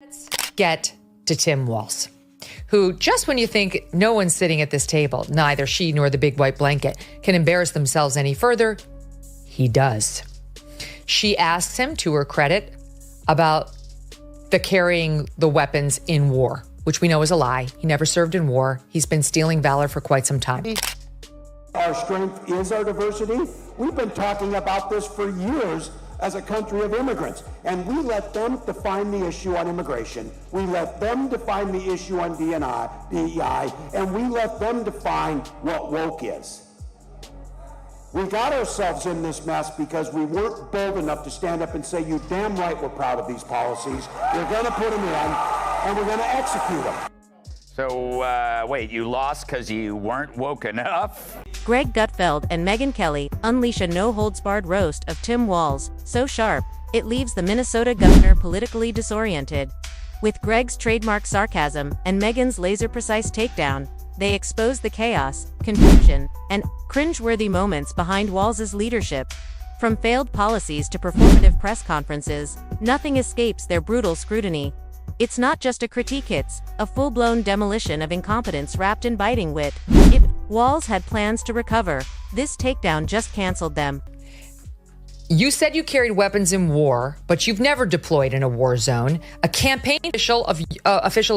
Let's get to Tim Walz, who, just when you think no one's sitting at this table, neither she nor the big white blanket, can embarrass themselves any further, he does. She asks him, to her credit, about the carrying the weapons in war, which we know is a lie. He never served in war. He's been stealing valor for quite some time. Our strength is our diversity. We've been talking about this for years as a country of immigrants, and we let them define the issue on immigration. We let them define the issue on DEI, and we let them define what woke is. We got ourselves in this mess because we weren't bold enough to stand up and say, you damn right we're proud of these policies. We're going to put them in, and we're going to execute them. So, wait, you lost because you weren't woke enough? Greg Gutfeld and Megyn Kelly unleash a no-holds-barred roast of Tim Walz, so sharp, it leaves the Minnesota governor politically disoriented. With Greg's trademark sarcasm and Megyn's laser-precise takedown, they expose the chaos, confusion, and cringe-worthy moments behind Walz's leadership. From failed policies to performative press conferences, nothing escapes their brutal scrutiny. It's not just a critique, it's a full-blown demolition of incompetence wrapped in biting wit. If Walz had plans to recover, this takedown just canceled them. You said you carried weapons in war, but you've never deployed in a war zone. A campaign official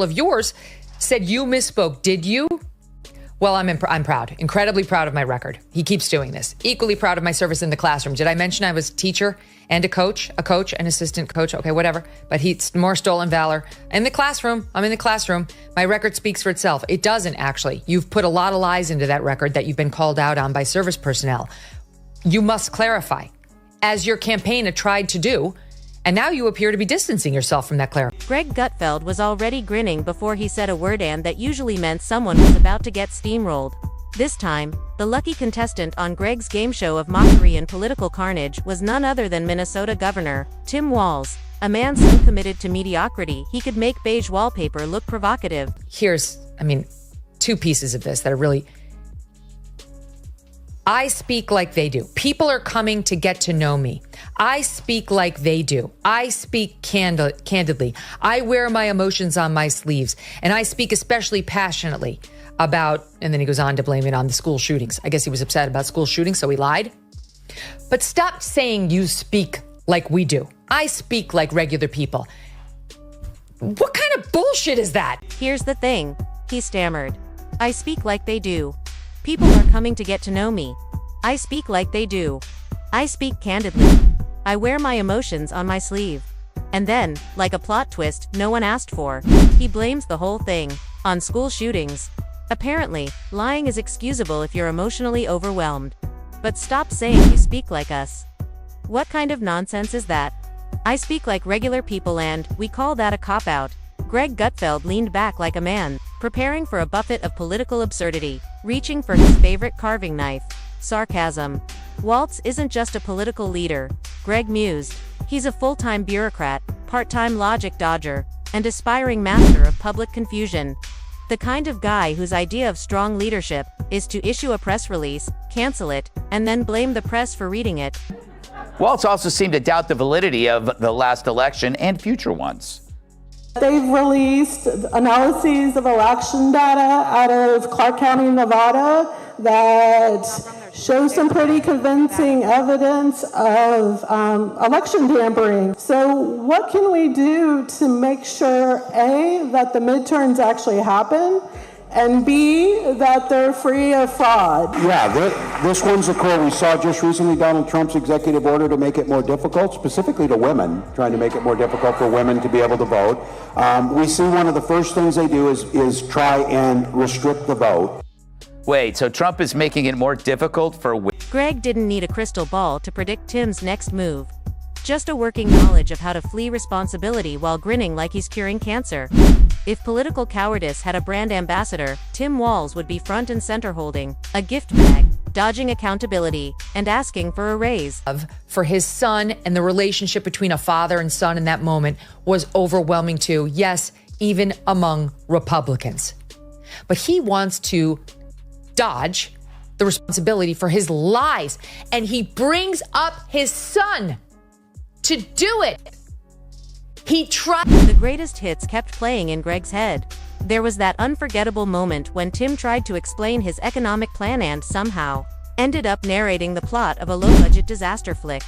of yours said you misspoke. Did you? Well, I'm proud, incredibly proud of my record. He keeps doing this. Equally proud of my service in the classroom. Did I mention I was teacher and a coach, an assistant coach? Okay, whatever. But he's more stolen valor. In the classroom, I'm in the classroom. My record speaks for itself. It doesn't, actually. You've put a lot of lies into that record that you've been called out on by service personnel. You must clarify, as your campaign had tried to do, and now you appear to be distancing yourself from that clarification. Greg Gutfeld was already grinning before he said a word "and" that usually meant someone was about to get steamrolled. This time, the lucky contestant on Greg's game show of mockery and political carnage was none other than Minnesota Governor Tim Walz, a man so committed to mediocrity he could make beige wallpaper look provocative. Here's, two pieces of this that are really... I speak like they do. People are coming to get to know me. I speak like they do. I speak candidly. I wear my emotions on my sleeves, and I speak especially passionately about, and then he goes on to blame it on the school shootings. I guess he was upset about school shootings, so he lied. But stop saying you speak like we do. I speak like regular people. What kind of bullshit is that? Here's the thing, he stammered. I speak like they do. People are coming to get to know me. I speak like they do. I speak candidly. I wear my emotions on my sleeve. And then, like a plot twist no one asked for, he blames the whole thing on school shootings. Apparently, lying is excusable if you're emotionally overwhelmed. But stop saying you speak like us. What kind of nonsense is that? I speak like regular people, and we call that a cop-out. Greg Gutfeld leaned back like a man, preparing for a buffet of political absurdity, reaching for his favorite carving knife, sarcasm. Walz isn't just a political leader, Greg mused. He's a full-time bureaucrat, part-time logic dodger, and aspiring master of public confusion. The kind of guy whose idea of strong leadership is to issue a press release, cancel it, and then blame the press for reading it. Walz also seemed to doubt the validity of the last election and future ones. They've released analyses of election data out of Clark County, Nevada, that show some pretty convincing evidence of election tampering. So what can we do to make sure, A, that the midterms actually happen, and B, that they're free of fraud? Yeah, this one's the core. We saw just recently Donald Trump's executive order to make it more difficult, specifically to women, trying to make it more difficult for women to be able to vote. We see one of the first things they do is try and restrict the vote. Wait, so Trump is making it more difficult for women? Greg didn't need a crystal ball to predict Tim's next move. Just a working knowledge of how to flee responsibility while grinning like he's curing cancer. If political cowardice had a brand ambassador, Tim Walz would be front and center holding a gift bag, dodging accountability, and asking for a raise. For his son, and the relationship between a father and son in that moment was overwhelming too. Yes, even among Republicans. But he wants to dodge the responsibility for his lies, and he brings up his son to do it. He tried. The greatest hits kept playing in Greg's head. There was that unforgettable moment when Tim tried to explain his economic plan and somehow ended up narrating the plot of a low-budget disaster flick.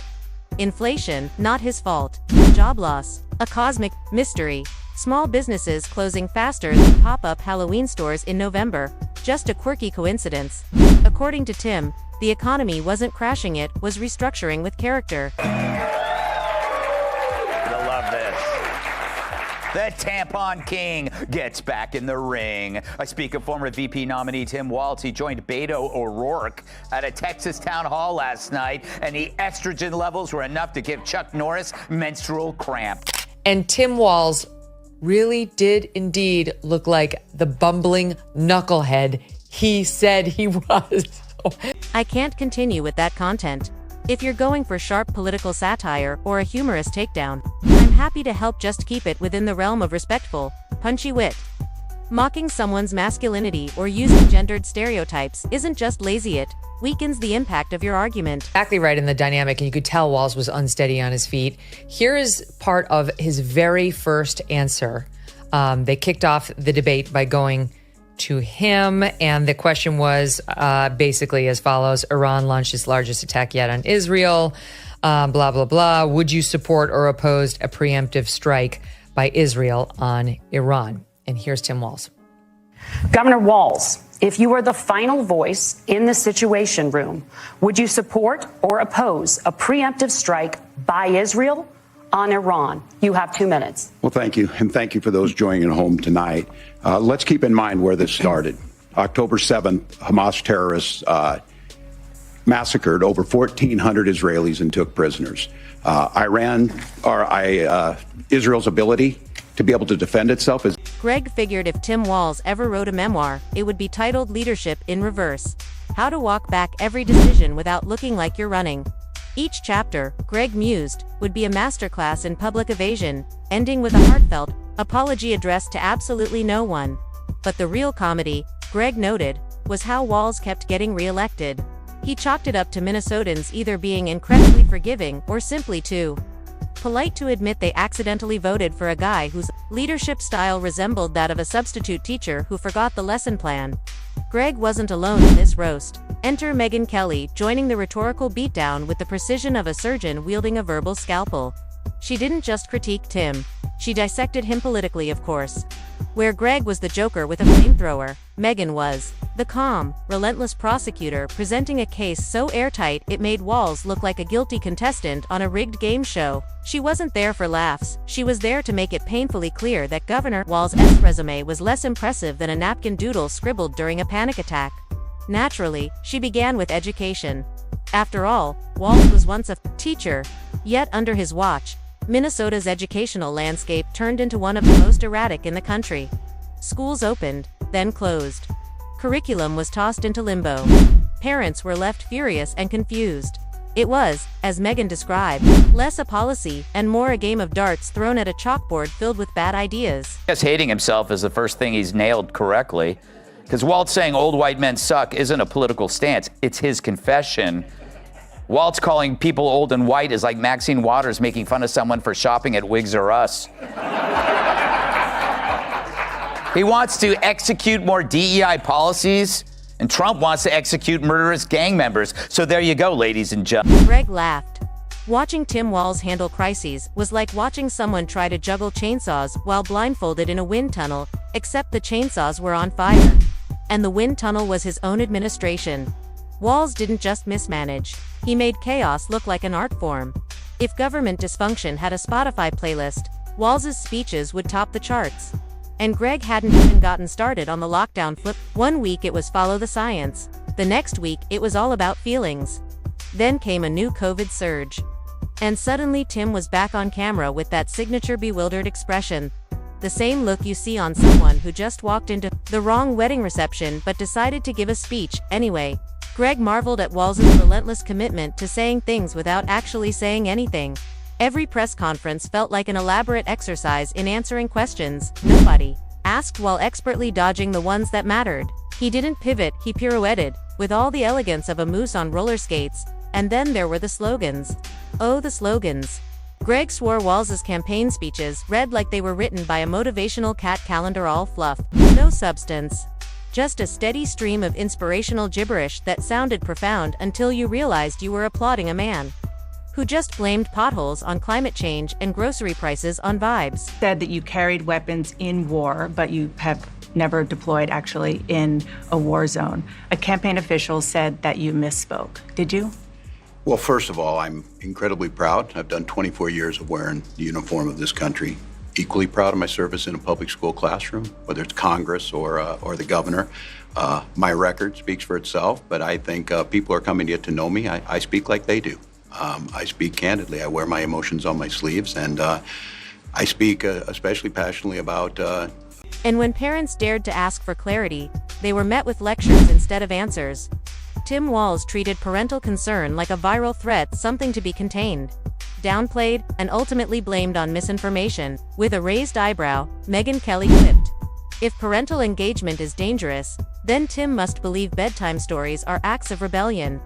Inflation, not his fault. Job loss, a cosmic mystery. Small businesses closing faster than pop-up Halloween stores in November, just a quirky coincidence. According to Tim, the economy wasn't crashing, it was restructuring with character. You'll love this. The tampon king gets back in the ring. I speak of former VP nominee Tim Walz. He joined Beto O'Rourke at a Texas town hall last night, and the estrogen levels were enough to give Chuck Norris menstrual cramp. And Tim Walz really did indeed look like the bumbling knucklehead he said he was. I can't continue with that content. If you're going for sharp political satire or a humorous takedown, I'm happy to help. Just keep it within the realm of respectful, punchy wit. Mocking someone's masculinity or using gendered stereotypes isn't just lazy, it weakens the impact of your argument. Exactly right in the dynamic, and you could tell Walz was unsteady on his feet. Here is part of his very first answer. They kicked off the debate by going to him, and the question was basically as follows: Iran launched its largest attack yet on Israel, blah, blah, blah. Would you support or oppose a preemptive strike by Israel on Iran? And here's Tim Walz. Governor Walz, if you were the final voice in the Situation Room, would you support or oppose a preemptive strike by Israel on Iran? You have 2 minutes. Well, thank you. And thank you for those joining at home tonight. Let's keep in mind where this started. October 7th, Hamas terrorists massacred over 1,400 Israelis and took prisoners. Israel's ability to be able to defend itself is. Greg figured if Tim Walz ever wrote a memoir, it would be titled Leadership in Reverse: How to Walk Back Every Decision Without Looking Like You're Running. Each chapter, Greg mused, would be a masterclass in public evasion, ending with a heartfelt apology addressed to absolutely no one. But the real comedy, Greg noted, was how Walz kept getting reelected. He chalked it up to Minnesotans either being incredibly forgiving or simply too polite to admit they accidentally voted for a guy whose leadership style resembled that of a substitute teacher who forgot the lesson plan. Greg wasn't alone in this roast. Enter Megyn Kelly, joining the rhetorical beatdown with the precision of a surgeon wielding a verbal scalpel. She didn't just critique Tim. She dissected him politically, of course. Where Greg was the Joker with a flamethrower, Megyn was the calm, relentless prosecutor presenting a case so airtight it made Walz look like a guilty contestant on a rigged game show. She wasn't there for laughs, she was there to make it painfully clear that Governor Walz's resume was less impressive than a napkin doodle scribbled during a panic attack. Naturally, she began with education. After all, Walz was once a teacher. Yet under his watch, Minnesota's educational landscape turned into one of the most erratic in the country. Schools opened, then closed. Curriculum was tossed into limbo. Parents were left furious and confused. It was, as Megyn described, less a policy and more a game of darts thrown at a chalkboard filled with bad ideas. I guess hating himself is the first thing he's nailed correctly. Because Walz saying old white men suck isn't a political stance, it's his confession. Walz calling people old and white is like Maxine Waters making fun of someone for shopping at Wigs R Us. He wants to execute more DEI policies, and Trump wants to execute murderous gang members. So there you go, ladies and gentlemen. Greg laughed. Watching Tim Walz handle crises was like watching someone try to juggle chainsaws while blindfolded in a wind tunnel, except the chainsaws were on fire. And the wind tunnel was his own administration. Walz didn't just mismanage. He made chaos look like an art form. If government dysfunction had a Spotify playlist, Walz's speeches would top the charts. And Greg hadn't even gotten started on the lockdown flip. 1 week it was follow the science. The next week it was all about feelings. Then came a new COVID surge. And suddenly Tim was back on camera with that signature bewildered expression. The same look you see on someone who just walked into the wrong wedding reception but decided to give a speech anyway. Greg marveled at Walz's relentless commitment to saying things without actually saying anything. Every press conference felt like an elaborate exercise in answering questions nobody asked while expertly dodging the ones that mattered. He didn't pivot, he pirouetted, with all the elegance of a moose on roller skates. And then there were the slogans. Oh, the slogans. Greg swore Walz's campaign speeches read like they were written by a motivational cat calendar, all fluff, no substance. Just a steady stream of inspirational gibberish that sounded profound until you realized you were applauding a man who just blamed potholes on climate change and grocery prices on vibes. Said that you carried weapons in war, but you have never deployed actually in a war zone. A campaign official said that you misspoke. Did you? Well, first of all, I'm incredibly proud. I've done 24 years of wearing the uniform of this country. Equally proud of my service in a public school classroom, whether it's Congress or the governor. My record speaks for itself, but I think people are coming to get to know me. I speak like they do. I speak candidly. I wear my emotions on my sleeves, and I speak especially passionately about... And when parents dared to ask for clarity, they were met with lectures instead of answers. Tim Walz treated parental concern like a viral threat, something to be contained, downplayed, and ultimately blamed on misinformation. With a raised eyebrow, Megyn Kelly quipped, "If parental engagement is dangerous, then Tim must believe bedtime stories are acts of rebellion."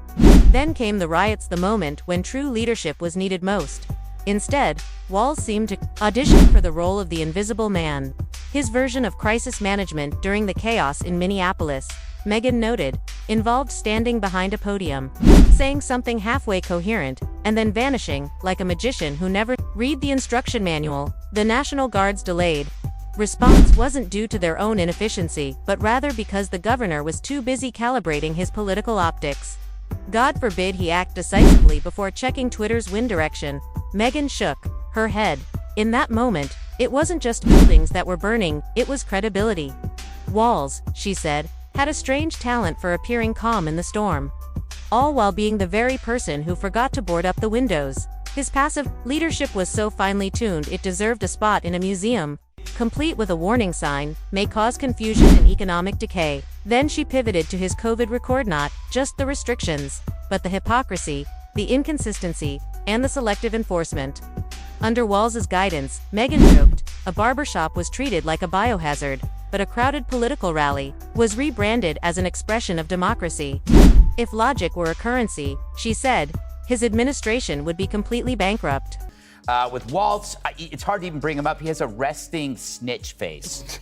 Then came the riots, the moment when true leadership was needed most. Instead, Walz seemed to audition for the role of the invisible man. His version of crisis management during the chaos in Minneapolis, Megyn noted, involved standing behind a podium, saying something halfway coherent, and then vanishing, like a magician who never read the instruction manual. The National Guard's delayed response wasn't due to their own inefficiency, but rather because the governor was too busy calibrating his political optics. God forbid he act decisively before checking Twitter's wind direction. Megyn shook her head. In that moment, it wasn't just buildings that were burning, it was credibility. Walz, she said, had a strange talent for appearing calm in the storm, all while being the very person who forgot to board up the windows. His passive leadership was so finely tuned it deserved a spot in a museum, complete with a warning sign, "May cause confusion and economic decay." Then she pivoted to his COVID record, not just the restrictions, but the hypocrisy, the inconsistency, and the selective enforcement. Under Walz's guidance, Megyn joked, a barbershop was treated like a biohazard, but a crowded political rally was rebranded as an expression of democracy. If logic were a currency, she said, his administration would be completely bankrupt. With Walz, it's hard to even bring him up. He has a resting snitch face.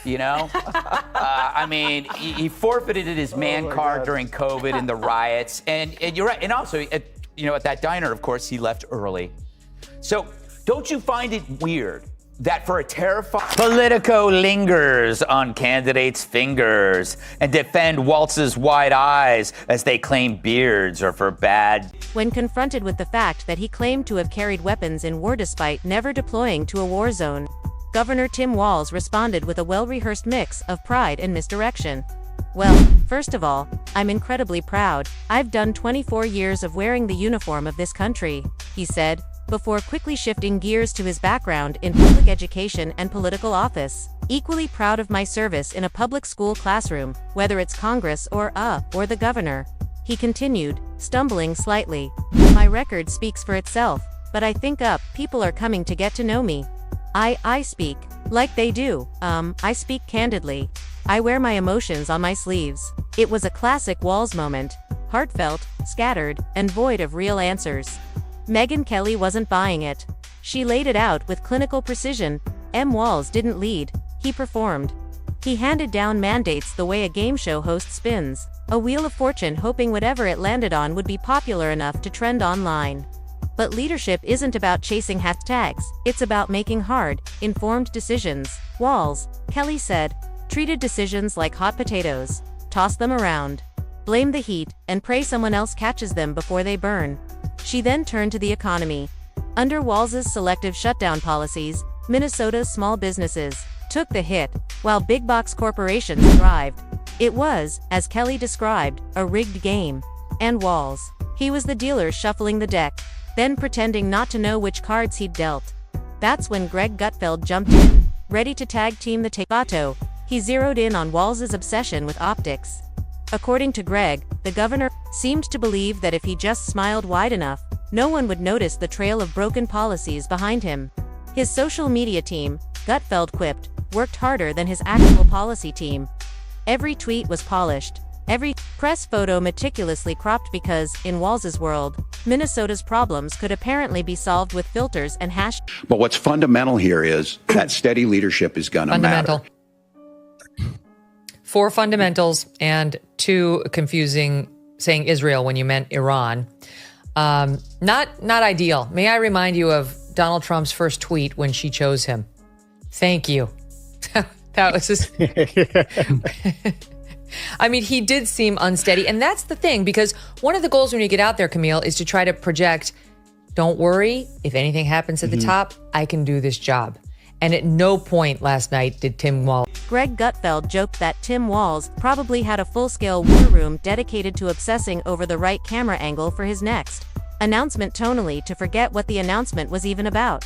You know? I mean, he forfeited his man card during COVID and the riots. And you're right. And also, at that diner, of course, he left early. So don't you find it weird that for a terrified Politico lingers on candidates' fingers and defend Walz's wide eyes as they claim beards are for bad? When confronted with the fact that he claimed to have carried weapons in war despite never deploying to a war zone, Governor Tim Walz responded with a well-rehearsed mix of pride and misdirection. "Well, first of all, I'm incredibly proud. I've done 24 years of wearing the uniform of this country," he said, before quickly shifting gears to his background in public education and political office. "Equally proud of my service in a public school classroom, whether it's Congress or the governor," he continued, stumbling slightly. "My record speaks for itself, but I think people are coming to get to know me. I speak like they do. I speak candidly. I wear my emotions on my sleeves." It was a classic Walz moment, heartfelt, scattered, and void of real answers. Megyn Kelly wasn't buying it. She laid it out with clinical precision. Walz didn't lead, he performed. He handed down mandates the way a game show host spins a wheel of fortune, hoping whatever it landed on would be popular enough to trend online. But leadership isn't about chasing hashtags, it's about making hard, informed decisions. Walz, Kelly said, treated decisions like hot potatoes. Toss them around, blame the heat, and pray someone else catches them before they burn. She then turned to the economy. Under Walz's selective shutdown policies, Minnesota's small businesses took the hit, while big box corporations thrived. It was, as Kelly described, a rigged game. And Walz, he was the dealer shuffling the deck, then pretending not to know which cards he'd dealt. That's when Greg Gutfeld jumped in, ready to tag team the Takeato. He zeroed in on Walz's obsession with optics. According to Greg, the governor seemed to believe that if he just smiled wide enough, no one would notice the trail of broken policies behind him. His social media team, Gutfeld quipped, worked harder than his actual policy team. Every tweet was polished, Every press photo meticulously cropped because, in Walz's world, Minnesota's problems could apparently be solved with filters and hash. But what's fundamental here is that steady leadership is going to matter. 4 fundamentals and 2 confusing, saying Israel when you meant Iran. Not ideal. May I remind you of Donald Trump's first tweet when she chose him? Thank you. That was just... I mean, he did seem unsteady. And that's the thing, because one of the goals when you get out there, Camille, is to try to project, don't worry, if anything happens at the top, I can do this job. And at no point last night did Tim Walz. Greg Gutfeld joked that Tim Walz probably had a full-scale war room dedicated to obsessing over the right camera angle for his next announcement tonally to forget what the announcement was even about.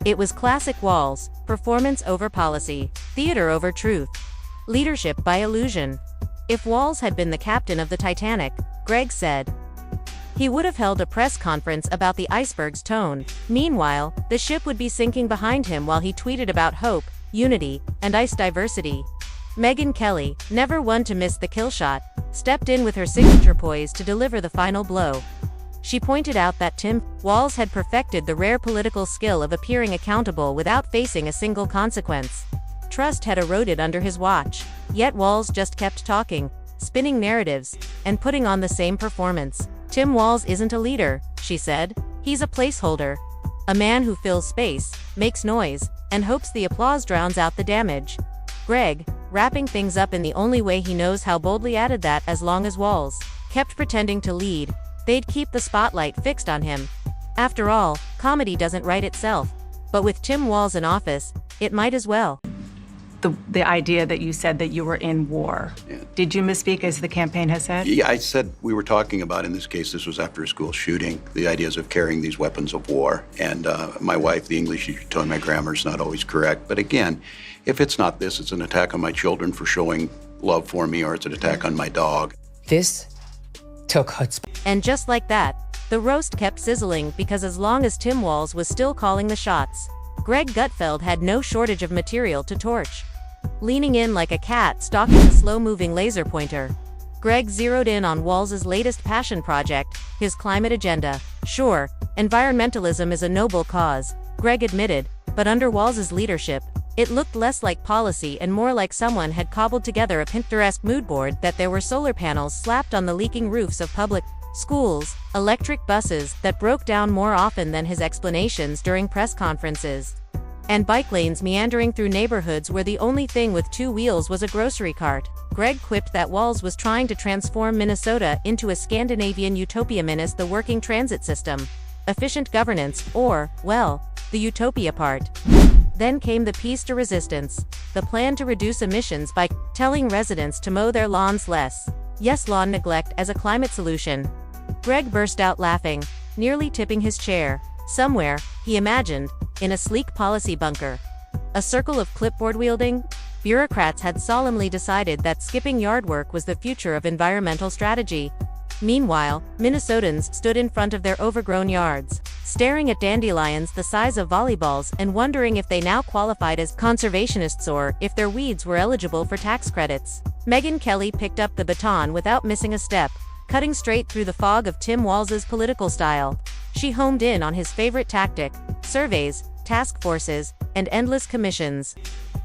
It was classic Walz, performance over policy, theater over truth, leadership by illusion. If Walz had been the captain of the Titanic, Greg said, he would have held a press conference about the iceberg's tone. Meanwhile, the ship would be sinking behind him while he tweeted about hope, unity, and ice diversity. Megyn Kelly, never one to miss the kill shot, stepped in with her signature poise to deliver the final blow. She pointed out that Tim Walz had perfected the rare political skill of appearing accountable without facing a single consequence. Trust had eroded under his watch, yet Walz just kept talking, spinning narratives, and putting on the same performance. Tim Walz isn't a leader, she said. He's a placeholder. A man who fills space, makes noise, and hopes the applause drowns out the damage. Greg, wrapping things up in the only way he knows how, boldly added that as long as Walz kept pretending to lead, they'd keep the spotlight fixed on him. After all, comedy doesn't write itself. But with Tim Walz in office, it might as well. The idea that you said that you were in war. Yeah. Did you misspeak as the campaign has said? Yeah, I said we were talking about, in this case, this was after a school shooting, the ideas of carrying these weapons of war. And my wife, the English teacher, told me my grammar is not always correct. But again, if it's not this, it's an attack on my children for showing love for me, or it's an attack on my dog. This took chutzpah. And just like that, the roast kept sizzling, because as long as Tim Walz was still calling the shots, Greg Gutfeld had no shortage of material to torch. Leaning in like a cat stalking a slow-moving laser pointer, Greg zeroed in on Walz's latest passion project, his climate agenda. Sure, environmentalism is a noble cause, Greg admitted, but under Walz's leadership, it looked less like policy and more like someone had cobbled together a Pinterest mood board that there were solar panels slapped on the leaking roofs of public schools, electric buses that broke down more often than his explanations during press conferences, and bike lanes meandering through neighborhoods where the only thing with 2 wheels was a grocery cart. Greg quipped that Walz was trying to transform Minnesota into a Scandinavian utopia minus the working transit system, efficient governance, or, well, the utopia part. Then came the piece de resistance, the plan to reduce emissions by telling residents to mow their lawns less. Yes, lawn neglect as a climate solution. Greg burst out laughing, nearly tipping his chair. Somewhere, he imagined, in a sleek policy bunker, a circle of clipboard-wielding bureaucrats had solemnly decided that skipping yard work was the future of environmental strategy. Meanwhile, Minnesotans stood in front of their overgrown yards, staring at dandelions the size of volleyballs and wondering if they now qualified as conservationists or if their weeds were eligible for tax credits. Megyn Kelly picked up the baton without missing a step, cutting straight through the fog of Tim Walz's political style. She homed in on his favorite tactic: surveys, task forces, and endless commissions.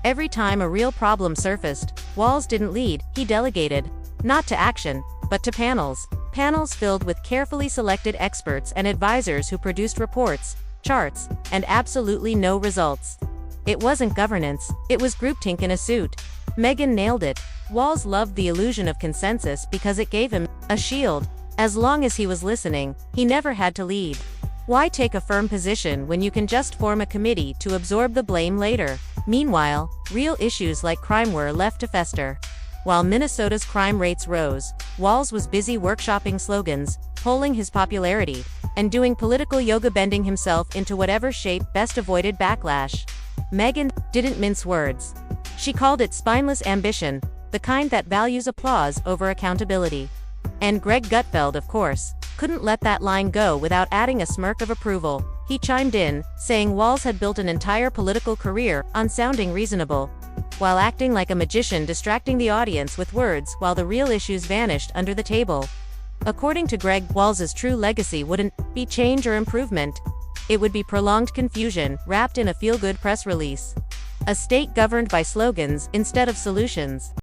Every time a real problem surfaced, Walz didn't lead, he delegated. Not to action, but to panels. Panels filled with carefully selected experts and advisors who produced reports, charts, and absolutely no results. It wasn't governance, it was groupthink in a suit. Megyn nailed it. Walz loved the illusion of consensus because it gave him a shield. As long as he was listening, he never had to lead. Why take a firm position when you can just form a committee to absorb the blame later? Meanwhile, real issues like crime were left to fester. While Minnesota's crime rates rose, Walz was busy workshopping slogans, polling his popularity, and doing political yoga, bending himself into whatever shape best avoided backlash. Megyn didn't mince words. She called it spineless ambition, the kind that values applause over accountability. And Greg Gutfeld, of course, couldn't let that line go without adding a smirk of approval. He chimed in, saying Walz had built an entire political career on sounding reasonable. while acting like a magician distracting the audience with words while the real issues vanished under the table. According to Greg, Walz's true legacy wouldn't be change or improvement. It would be prolonged confusion, wrapped in a feel-good press release. A state governed by slogans instead of solutions.